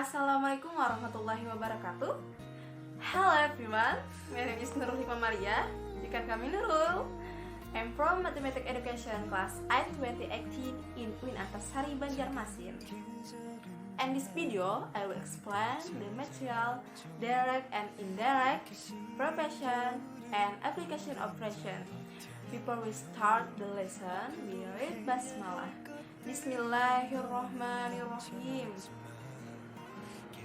Assalamualaikum warahmatullahi wabarakatuh. Hello everyone, my name is Nurul Amaliah. Jika kami Nurul, I'm from Mathematics Education class 8 2018 in UIN Antasari, Banjarmasin. In this video, I will explain the material, direct and indirect, profession, and application operation. Before we start the lesson, we read Basmalah. Bismillahirrahmanirrahim.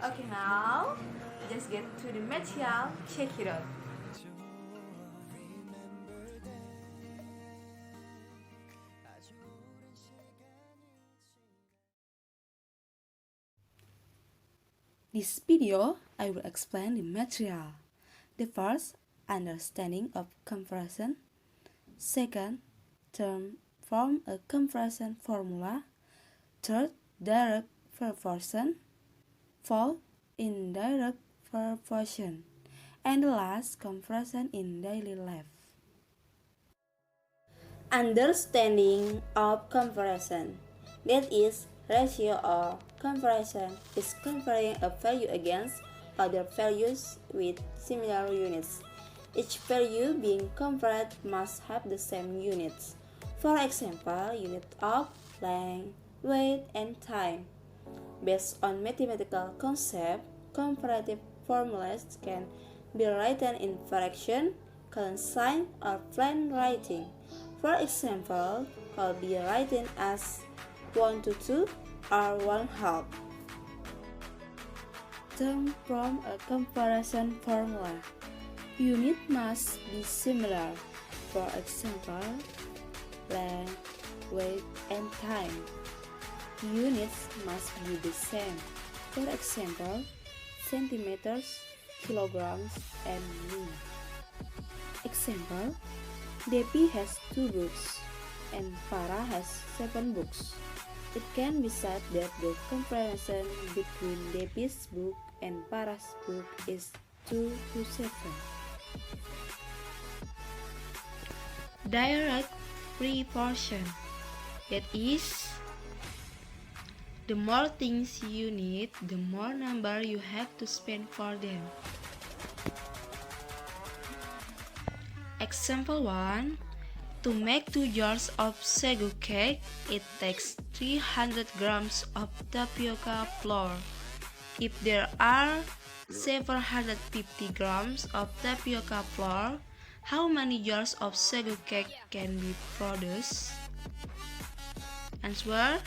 Okay, now just get to the material. Check it out. This video, I will explain the material. The first, understanding of comparison. Second, term from a comparison formula. Third, direct proportion. Fourth, indirect proportion. And the last, comparison in daily life. Understanding of comparison. That is, ratio or comparison is comparing a value against other values with similar units. Each value being compared must have the same units. For example, unit of length, weight, and time. Based on mathematical concept, comparative formulas can be written in fraction, column sign, or plain writing. For example, could be written as 1 to 2 or 1/2. Term from a comparison formula. Unit must be similar. For example, length, weight, and time. Units must be the same. For example, centimeters, kilograms, and min. Example, Depi has 2 books and Farah has 7 books. It can be said that the comparison between Depi's book and Farah's book is 2 to 7. Direct proportion. That is, the more things you need, the more number you have to spend for them. Example 1. To make 2 jars of sagu cake, it takes 300 grams of tapioca flour. If there are 750 grams of tapioca flour, how many jars of sagu cake can be produced? Answer.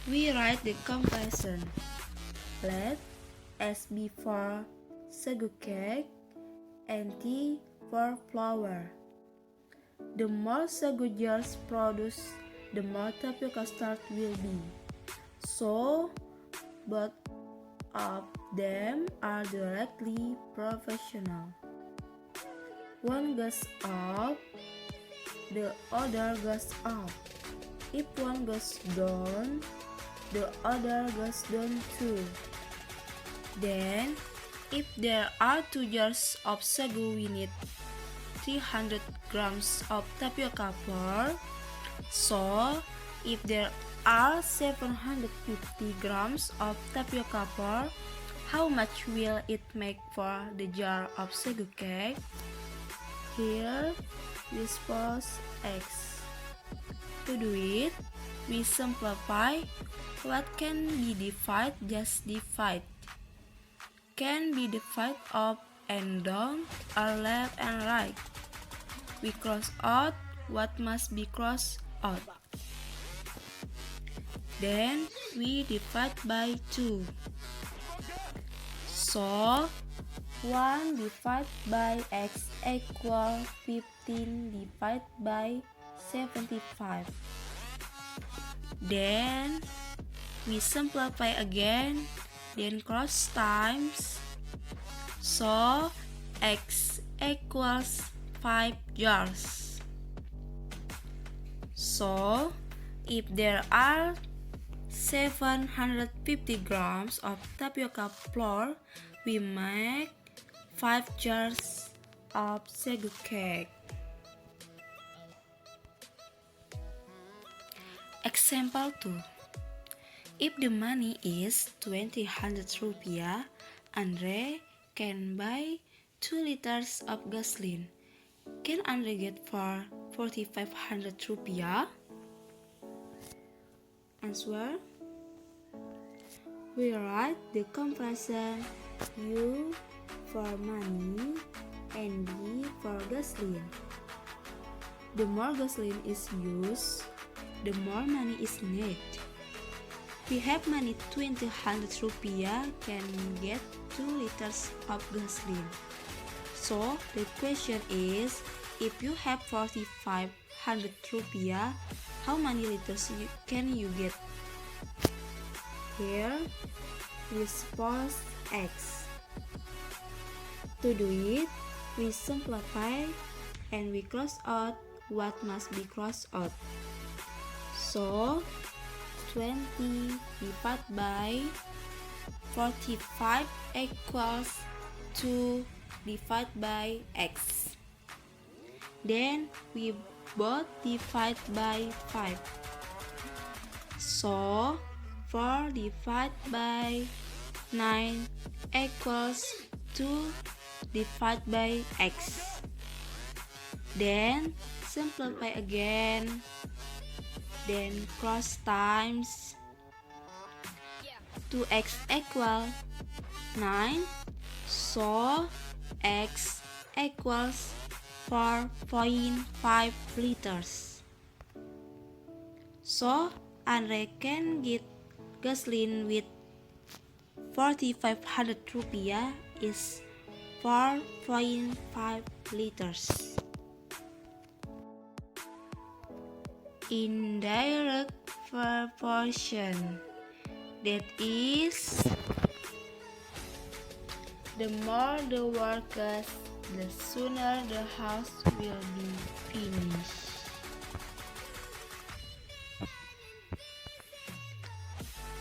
We write the comparison. Let S be for sagu cake and T for flour. The more sagu jars produced, the more tapioca starch will be. So, both of them are directly proportional. One goes up, the other goes up. If one goes down, the other goes down too. Then, if there are 2 jars of sagu, we need 300 grams of tapioca flour. So, if there are 750 grams of tapioca flour, how much will it make for the jar of sagu cake? Here, we suppose X. To do it, we simplify. What can be divided, just divide. Can be divided up and down or left and right. We cross out what must be crossed out. Then we divide by 2. So 1 divided by X equal 15 divided by 75. Then we simplify again, then cross times. So X equals 5 jars. So if there are 750 grams of tapioca flour, we make 5 jars of sagu cake. Example 2. If the money is 200 rupiah, Andre can buy 2 liters of gasoline. Can Andre get for 4,500 rupiah? Answer. We write the comparison U for money and B for gasoline. The more gasoline is used, the more money is needed. We have money 200 rupiah can get 2 liters of gasoline. So the question is, if you have 4,500 rupiah, how many liters can you get? Here we suppose X. To do it, we simplify and we cross out what must be crossed out. So 20 divided by 45 equals 2 divided by X. Then we both divide by 5. So 4 divided by 9 equals 2 divided by X. Then simplify again. Then cross times 2x equal 9, so x equals 4.5 liters. So Andre can get gasoline with 4,500 rupiah is 4.5 liters. Indirect proportion, that is, the more the workers, the sooner the house will be finished.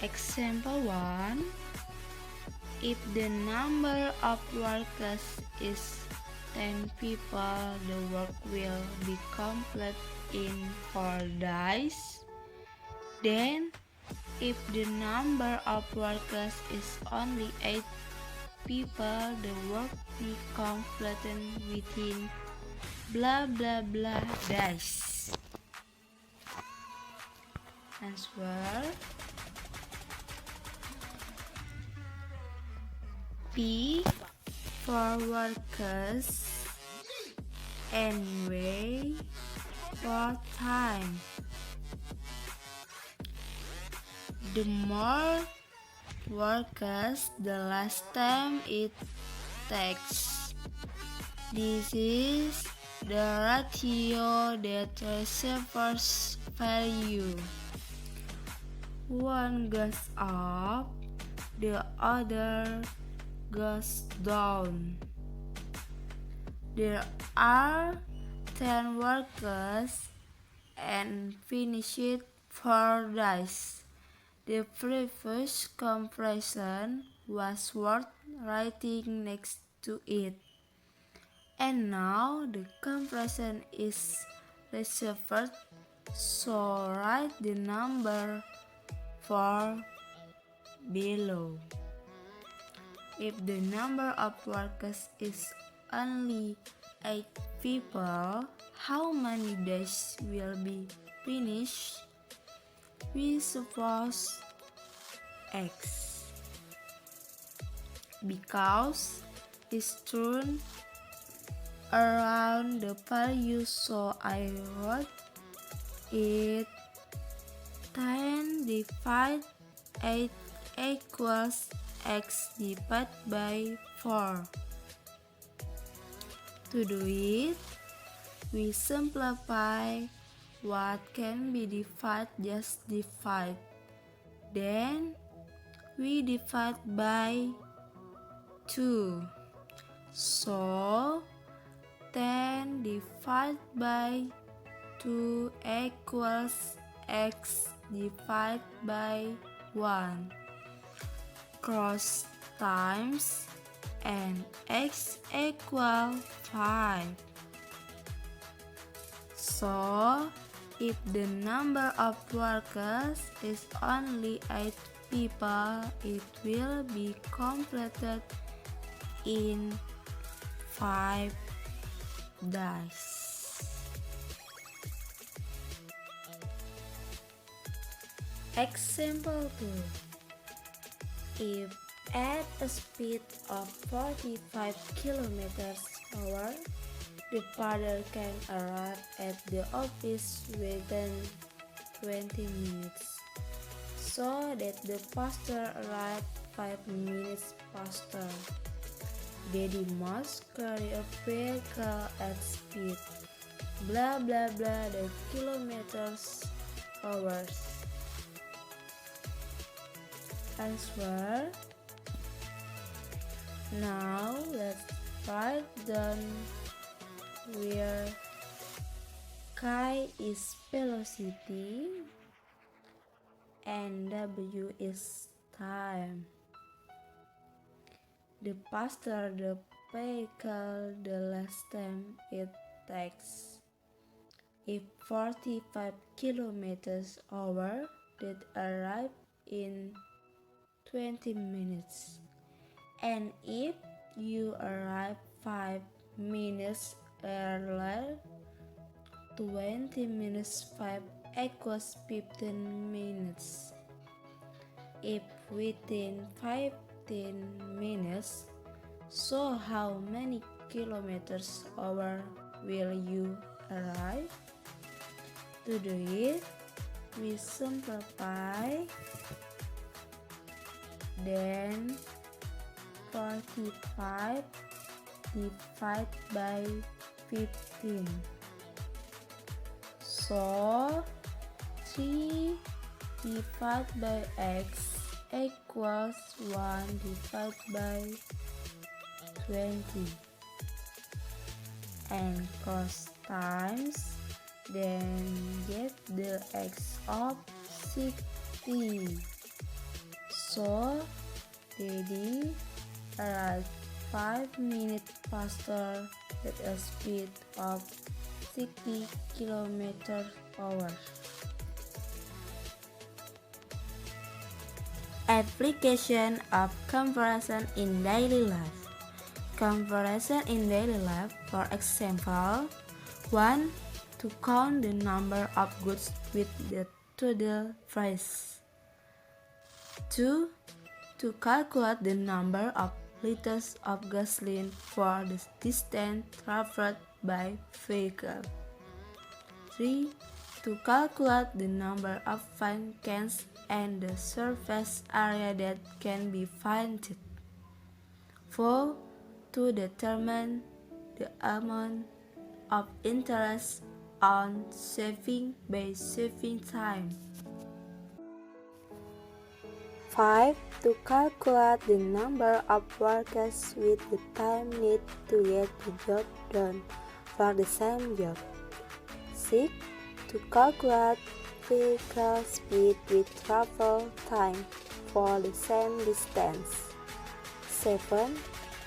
Example 1. If the number of workers is 10 people, the work will be complete in 4 days. Then, if the number of workers is only 8 people, the work be completed within blah blah blah days. Answer. P for workers and W for time. The more workers, the less time it takes. This is the ratio that receives value. One goes up, the other goes down. There are 10 workers and finished 4 days. The previous comparison was worth writing next to it. And now the comparison is reserved, so write the number for below. If the number of workers is only 8 people, how many days will be finished? We suppose X, because it's turned around the value, so I wrote it 10 divided 8 equals X divided by 4. To do it, we simplify. What can be divided, just divide. Then we divide by 2. So 10 divided by 2 equals X divided by 1. Cross times and X equal 5. So If the number of workers is only 8 people, it will be completed in 5 days. Example 2. If at a speed of 45 km/h, the father can arrive at the office within 20 minutes, so that the pastor arrived 5 minutes faster. Daddy must carry a vehicle at speed blah blah blah the kilometers hours. Answer. Now let's write down where K is velocity and W is time. The faster the vehicle, the less time it takes. If 45 km/h, that arrive in 20 minutes. And if you arrive 5 minutes earlier, 20 minus 5 equals 15 minutes. If within 15 minutes, so how many kilometers hour will you arrive? To do it, we simplify. Then 45 divided by 15. So 3 divided by x equals 1 divided by 20. And cross times, then get the x of 60. So Daddy arrived 5 minutes faster at a speed of 60 km/h. Application of comparison in daily life. Comparison in daily life, for example, 1. To count the number of goods with the total price. 2. To calculate the number of liters of gasoline for the distance traveled by vehicle. 3. To calculate the number of paint cans and the surface area that can be painted. 4. To determine the amount of interest on saving by saving time. 5. To calculate the number of workers with the time needed to get the job done for the same job. 6. To calculate vehicle speed with travel time for the same distance. 7.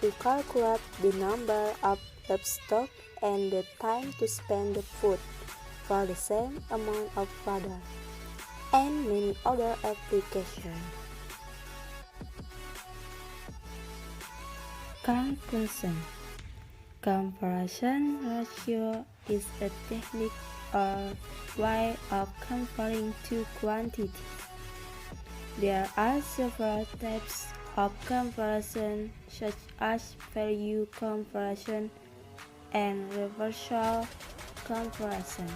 To calculate the number of livestock and the time to spend the food for the same amount of water, and many other applications. Conclusion. Comparison ratio is a technique or way of comparing two quantities. There are several types of comparison, such as value comparison and reversal comparison.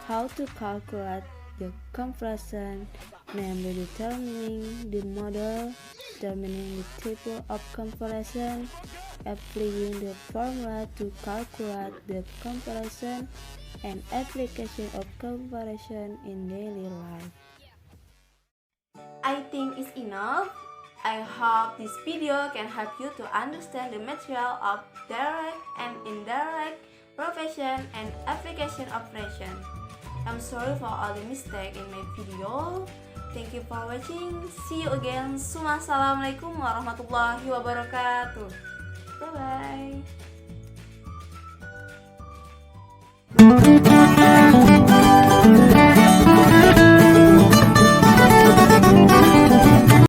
How to calculate the comparison, namely determining the model, determining the table of comparison, applying the formula to calculate the comparison, and application of comparison in daily life. I think it's enough. I hope this video can help you to understand the material of direct and indirect profession and application operation. I'm sorry for all the mistakes in my video. Thank you for watching. See you again. Assalamualaikum warahmatullahi wabarakatuh. Bye bye.